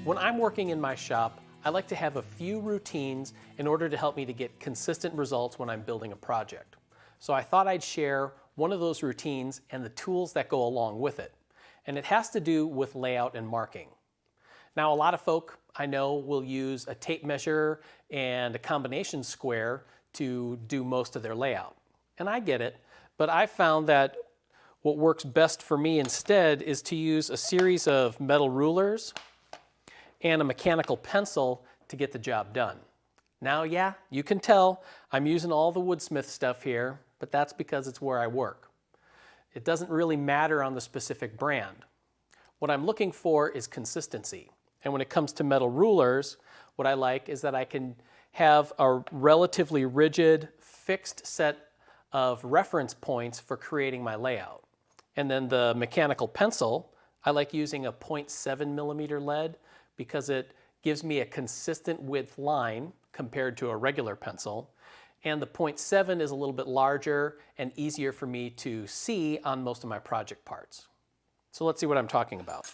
When I'm working in my shop, I like to have a few routines in order to help me to get consistent results when I'm building a project. So I thought I'd share one of those routines and the tools that go along with it. And it has to do with layout and marking. Now, a lot of folk I know will use a tape measure and a combination square to do most of their layout. And I get it, but I found that what works best for me instead is to use a series of metal rulers and a mechanical pencil to get the job done. Now, yeah, you can tell I'm using all the Woodsmith stuff here, but that's because it's where I work. It doesn't really matter on the specific brand. What I'm looking for is consistency. And when it comes to metal rulers, what I like is that I can have a relatively rigid, fixed set of reference points for creating my layout. And then the mechanical pencil, I like using a 0.7 millimeter lead because it gives me a consistent width line compared to a regular pencil. And the 0.7 is a little bit larger and easier for me to see on most of my project parts. So let's see what I'm talking about.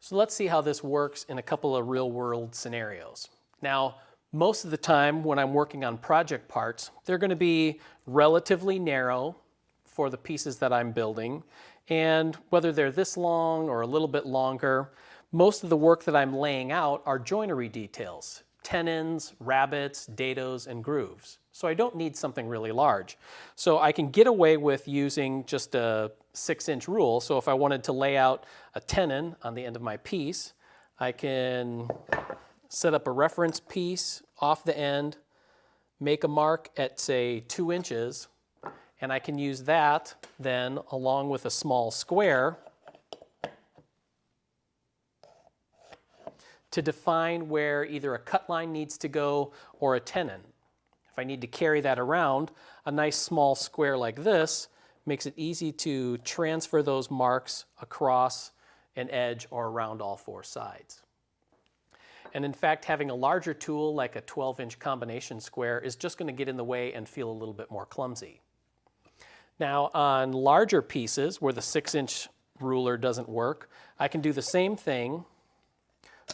So let's see how this works in a couple of real-world scenarios. Now, most of the time when I'm working on project parts, they're going to be relatively narrow for the pieces that I'm building. And whether they're this long or a little bit longer, most of the work that I'm laying out are joinery details, tenons, rabbets, dados, and grooves. So I don't need something really large. So I can get away with using just a 6-inch rule. So if I wanted to lay out a tenon on the end of my piece, I can set up a reference piece off the end, make a mark at, say, 2 inches, and I can use that then along with a small square to define where either a cut line needs to go or a tenon. If I need to carry that around, a nice small square like this makes it easy to transfer those marks across an edge or around all 4 sides. And in fact, having a larger tool like a 12-inch combination square is just going to get in the way and feel a little bit more clumsy. Now, on larger pieces where the 6-inch ruler doesn't work, I can do the same thing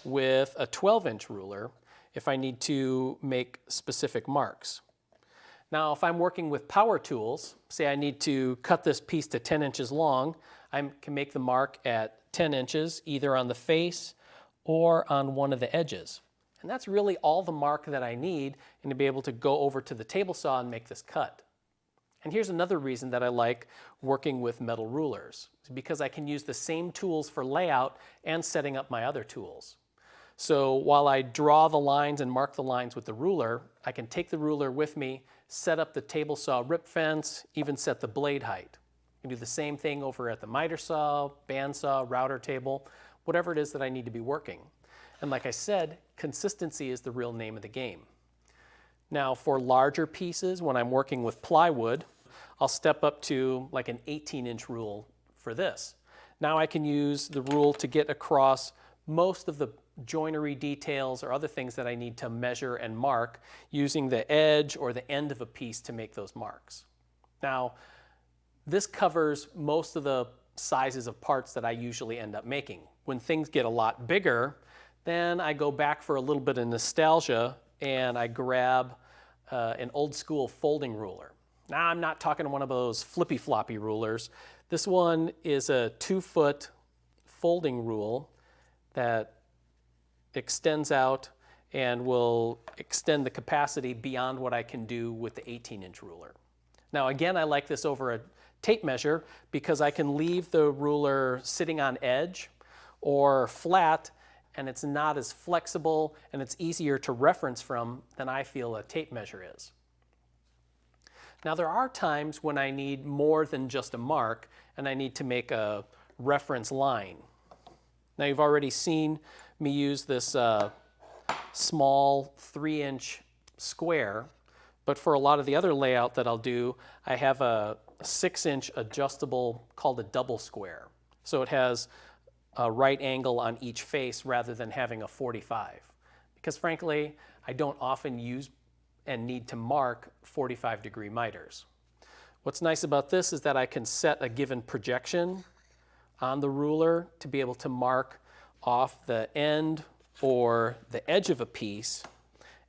with a 12-inch ruler if I need to make specific marks. Now, if I'm working with power tools, say I need to cut this piece to 10 inches long, I can make the mark at 10 inches either on the face or on one of the edges. And that's really all the mark that I need and to be able to go over to the table saw and make this cut. And here's another reason that I like working with metal rulers. It's because I can use the same tools for layout and setting up my other tools. So while I draw the lines and mark the lines with the ruler, I can take the ruler with me, set up the table saw rip fence, even set the blade height. I can do the same thing over at the miter saw, bandsaw, router table, whatever it is that I need to be working. And like I said, consistency is the real name of the game. Now, for larger pieces, when I'm working with plywood, I'll step up to like an 18-inch rule for this. Now I can use the rule to get across most of the joinery details or other things that I need to measure and mark using the edge or the end of a piece to make those marks. Now, this covers most of the sizes of parts that I usually end up making. When things get a lot bigger, then I go back for a little bit of nostalgia and I grab an old school folding ruler. Now, I'm not talking one of those flippy floppy rulers. This one is a 2-foot folding rule that extends out and will extend the capacity beyond what I can do with the 18-inch ruler. Now, again, I like this over a tape measure because I can leave the ruler sitting on edge or flat, and it's not as flexible and it's easier to reference from than I feel a tape measure is. Now, there are times when I need more than just a mark and I need to make a reference line. Now, you've already seen me use this small 3-inch square, but for a lot of the other layout that I'll do, I have a 6-inch adjustable called a double square. So it has a right angle on each face rather than having a 45. Because frankly, I don't often use and need to mark 45-degree miters. What's nice about this is that I can set a given projection on the ruler to be able to mark off the end or the edge of a piece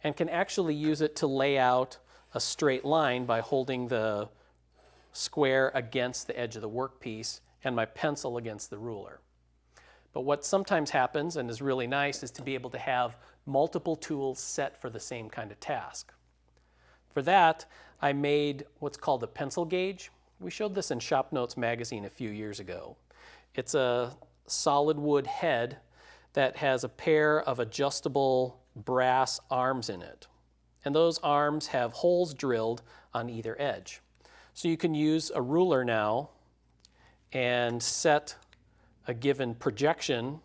and can actually use it to lay out a straight line by holding the square against the edge of the workpiece and my pencil against the ruler. But what sometimes happens and is really nice is to be able to have multiple tools set for the same kind of task. For that, I made what's called a pencil gauge. We showed this in Shop Notes magazine a few years ago. It's a solid wood head that has a pair of adjustable brass arms in it. And those arms have holes drilled on either edge. So you can use a ruler now and set a given projection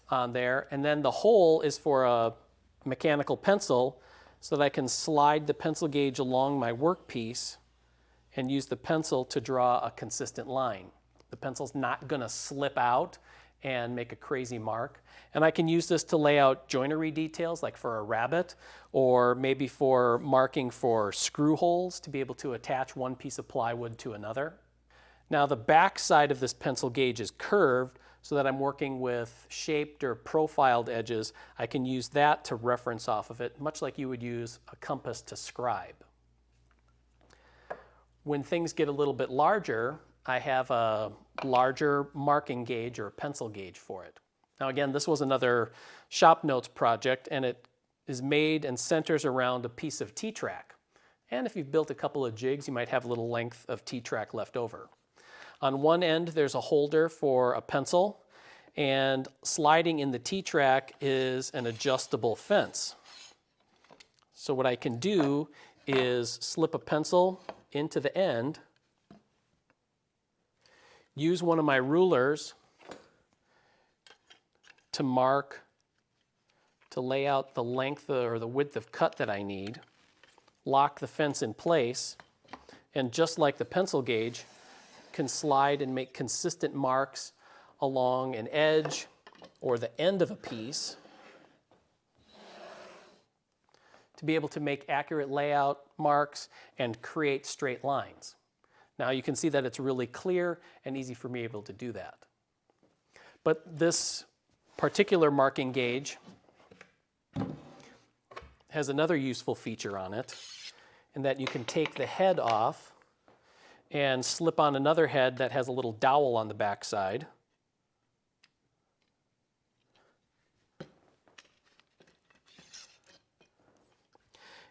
on there, and then the hole is for a mechanical pencil so that I can slide the pencil gauge along my workpiece and use the pencil to draw a consistent line. The pencil's not going to slip out and make a crazy mark. And I can use this to lay out joinery details like for a rabbet, or maybe for marking for screw holes to be able to attach one piece of plywood to another. Now the back side of this pencil gauge is curved so that I'm working with shaped or profiled edges. I can use that to reference off of it, much like you would use a compass to scribe. When things get a little bit larger, I have a larger marking gauge or a pencil gauge for it. Now again, this was another Shop Notes project, and it is made and centers around a piece of T-track. And if you've built a couple of jigs, you might have a little length of T-track left over. On one end, there's a holder for a pencil, and sliding in the T-track is an adjustable fence. So what I can do is slip a pencil into the end, use one of my rulers to mark, to lay out the length or the width of cut that I need, lock the fence in place, and just like the pencil gauge, can slide and make consistent marks along an edge or the end of a piece to be able to make accurate layout marks and create straight lines. Now you can see that it's really clear and easy for me able to do that. But this particular marking gauge has another useful feature on it, in that you can take the head off and slip on another head that has a little dowel on the back side.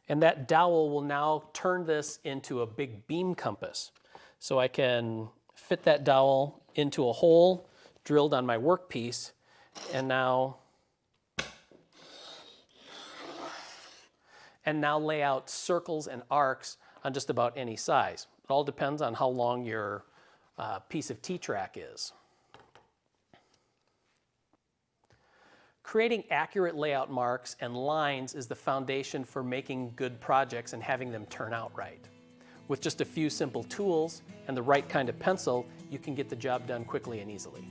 And that dowel will now turn this into a big beam compass. So I can fit that dowel into a hole drilled on my workpiece, and now lay out circles and arcs on just about any size. It all depends on how long your piece of T-track is. Creating accurate layout marks and lines is the foundation for making good projects and having them turn out right. With just a few simple tools and the right kind of pencil, you can get the job done quickly and easily.